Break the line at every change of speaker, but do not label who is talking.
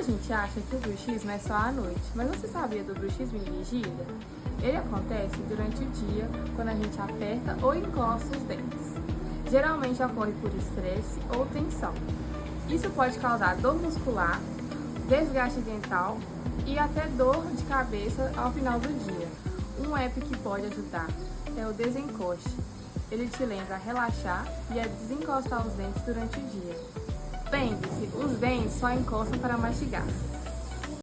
gente acha que o bruxismo é só à noite, mas você sabia do bruxismo em vigília? Ele acontece durante o dia, quando a gente aperta ou encosta os dentes. Geralmente ocorre por estresse ou tensão. Isso pode causar dor muscular, desgaste dental e até dor de cabeça ao final do dia. Um app que pode ajudar é o Desencoste. Ele te lembra a relaxar e a desencostar os dentes durante o dia. Lembre-se, os dentes só encostam para mastigar.